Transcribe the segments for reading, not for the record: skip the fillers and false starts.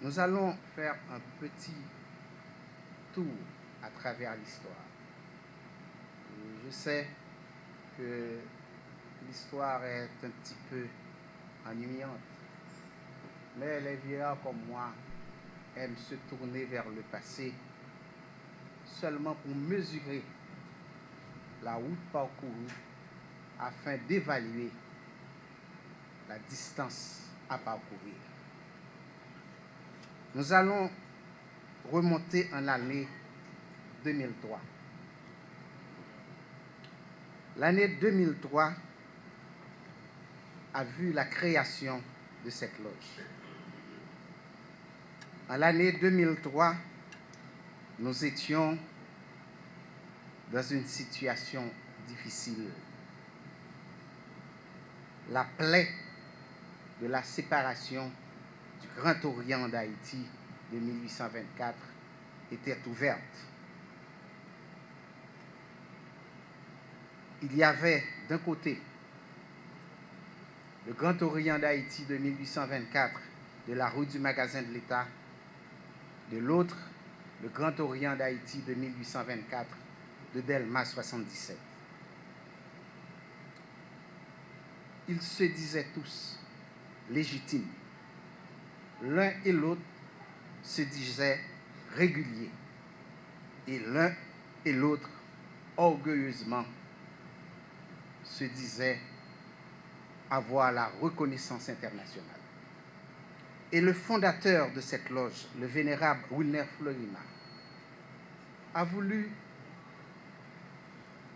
Nous allons faire un petit tour à travers l'histoire. Je sais que l'histoire est un petit peu ennuyante, mais les vieillards comme moi aiment se tourner vers le passé seulement pour mesurer la route parcourue afin d'évaluer la distance à parcourir. Nous allons remonter en l'année 2003. L'année 2003 a vu la création de cette loge. En l'année 2003, nous étions dans une situation difficile. La plaie de la séparation du Grand Orient d'Haïti de 1824 était ouverte. Il y avait d'un côté le Grand Orient d'Haïti de 1824 de la rue du Magasin de l'État, de l'autre le Grand Orient d'Haïti de 1824 de Delma 77. Ils se disaient tous légitimes. L'un et l'autre se disaient réguliers. Et l'un et l'autre, orgueilleusement, se disaient avoir la reconnaissance internationale. Et le fondateur de cette loge, le vénérable Wilner Florina, a voulu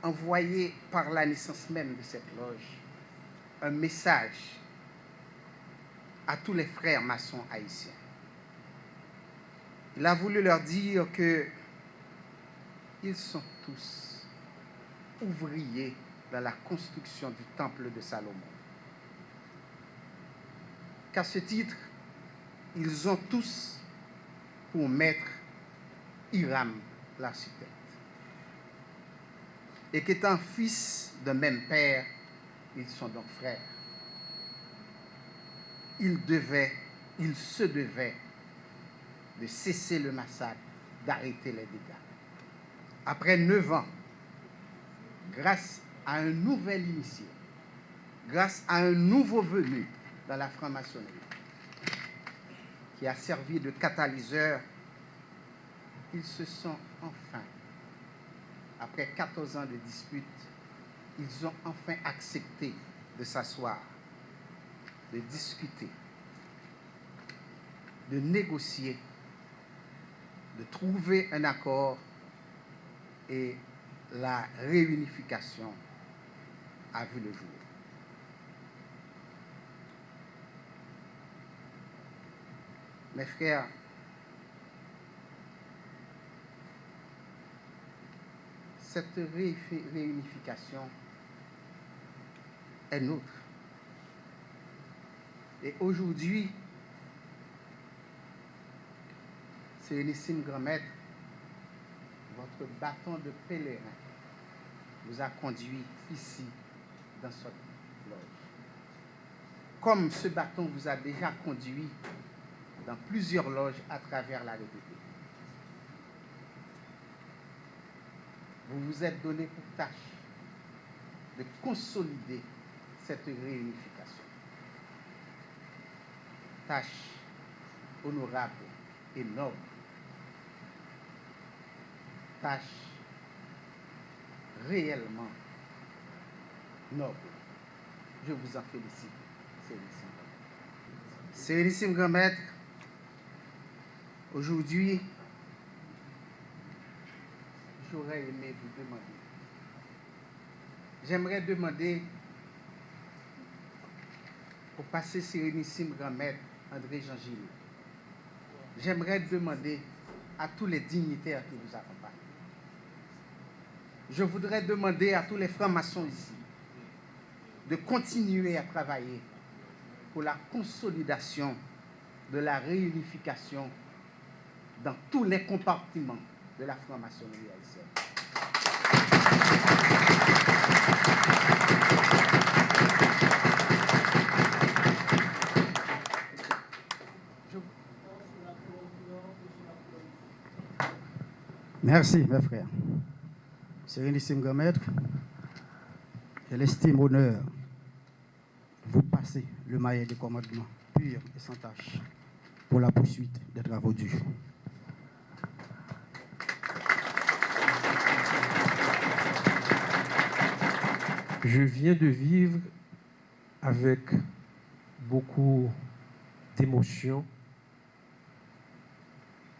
envoyer par la naissance même de cette loge un message à tous les frères maçons haïtiens. Il a voulu leur dire qu'ils sont tous ouvriers dans la construction du temple de Salomon. Qu'à ce titre, ils ont tous pour maître Hiram l'architecte. Et qu'étant fils d'un même père, ils sont donc frères. Il se devait de cesser le massacre, d'arrêter les dégâts. Après 9 ans, grâce à un nouvel initié, grâce à un nouveau venu dans la franc-maçonnerie, qui a servi de catalyseur, ils se sont enfin, après 14 ans de dispute, ils ont enfin accepté de s'asseoir, de discuter. de négocier, de trouver un accord et la réunification a vu le jour. Mes frères, cette réunification est nôtre. Et aujourd'hui, Sérénissime Grand Maître, votre bâton de pèlerin vous a conduit ici, dans cette loge. Comme ce bâton vous a déjà conduit dans plusieurs loges à travers la République. Vous vous êtes donné pour tâche de consolider cette réunification. Tâche honorable et noble. Tâche réellement noble. Je vous en félicite, Sérénissime Grand Maître. Aujourd'hui, j'aurais aimé vous demander. J'aimerais demander au passé Sérénissime Grand Maître André Jean-Gilles. J'aimerais demander à tous les dignitaires qui vous accompagnent. Je voudrais demander à tous les francs-maçons ici de continuer à travailler pour la consolidation de la réunification dans tous les compartiments de la franc-maçonnerie haïtienne. Merci, mes frères. Sérénissime Grand Maître, je l'estime honneur vous passer le maillet de commandement pur et sans tâche pour la poursuite des travaux du jour. Je viens de vivre avec beaucoup d'émotion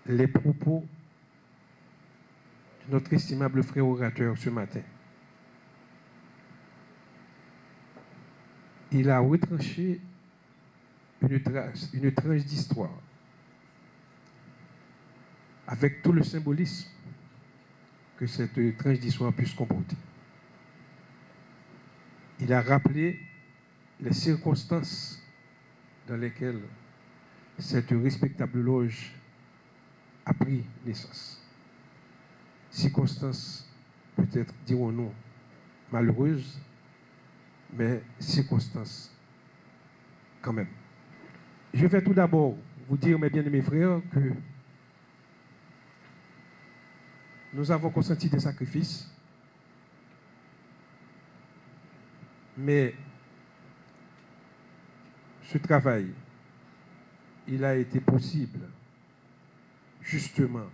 les propos de notre estimable frère orateur ce matin. Il a retranché une tranche d'histoire avec tout le symbolisme que cette tranche d'histoire puisse comporter. Il a rappelé les circonstances dans lesquelles cette respectable loge a pris naissance. Circonstances, peut-être dirons-nous, malheureuses, mais circonstances quand même. Je vais tout d'abord vous dire, mes bien-aimés frères, que nous avons consenti des sacrifices, mais ce travail, il a été possible justement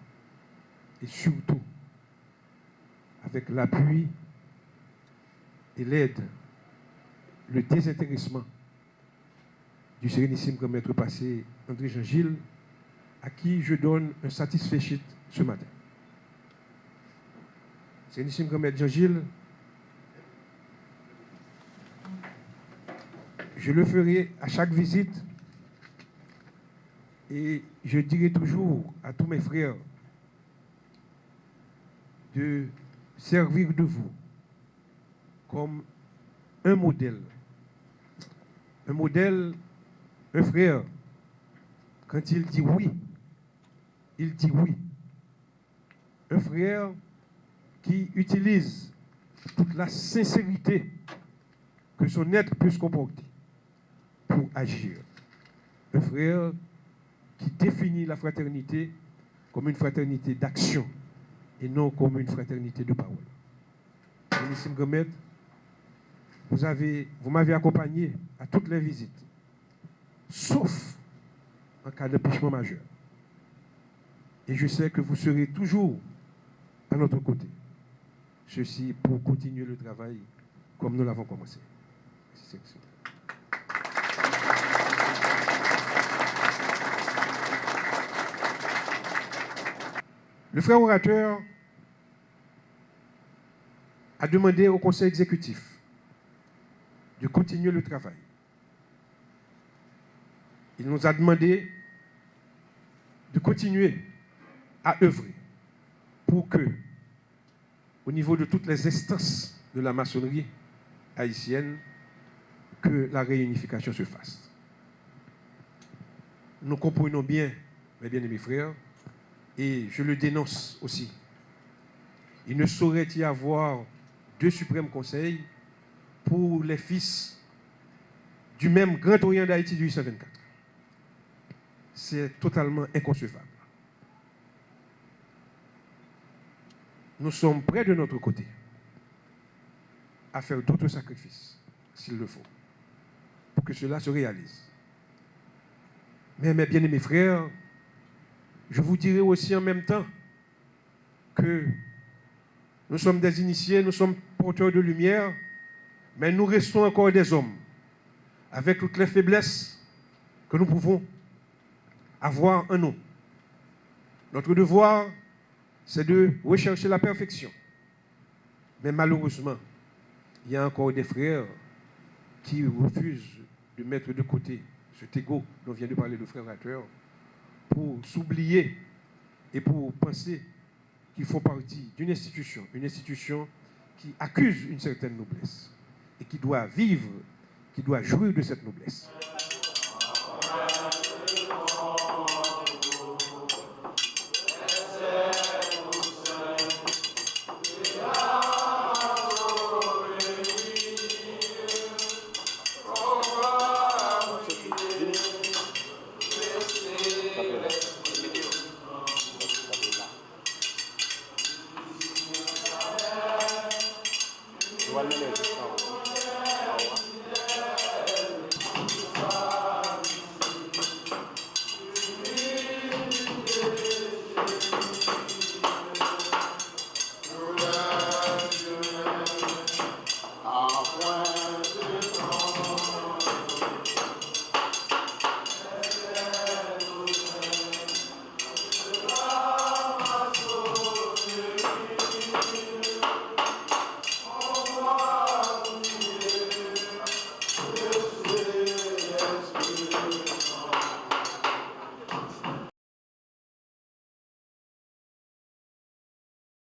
et surtout avec l'appui et l'aide, le désintéressement du Sérénissime Grand Maître passé André Jean-Gilles, à qui je donne un satisfait ce matin. Sérénissime Grand Maître Jean-Gilles, je le ferai à chaque visite et je dirai toujours à tous mes frères de servir de vous comme un modèle. Un modèle, un frère, quand il dit oui, il dit oui. Un frère qui utilise toute la sincérité que son être puisse comporter pour agir. Un frère qui définit la fraternité comme une fraternité d'action et non comme une fraternité de parole. Sérénissime Grand Maître, vous m'avez accompagné à toutes les visites, sauf en cas d'empêchement majeur. Et je sais que vous serez toujours à notre côté. Ceci pour continuer le travail comme nous l'avons commencé. Merci. Le frère orateur a demandé au conseil exécutif de continuer le travail. Il nous a demandé de continuer à œuvrer pour que, au niveau de toutes les instances de la maçonnerie haïtienne, que la réunification se fasse. Nous comprenons bien, mes bien-aimés frères, et je le dénonce aussi. Il ne saurait y avoir deux suprêmes conseils pour les fils du même Grand Orient d'Haïti du 824. C'est totalement inconcevable. Nous sommes prêts de notre côté à faire d'autres sacrifices, s'il le faut, pour que cela se réalise. Mais mes bien-aimés frères, je vous dirai aussi en même temps que nous sommes des initiés, nous sommes porteurs de lumière, mais nous restons encore des hommes, avec toutes les faiblesses que nous pouvons avoir en nous. Notre devoir, c'est de rechercher la perfection. Mais malheureusement, il y a encore des frères qui refusent de mettre de côté cet égo dont vient de parler le frère orateur pour s'oublier et pour penser qu'ils font partie d'une institution, une institution qui accuse une certaine noblesse et qui doit vivre, qui doit jouir de cette noblesse. Igual me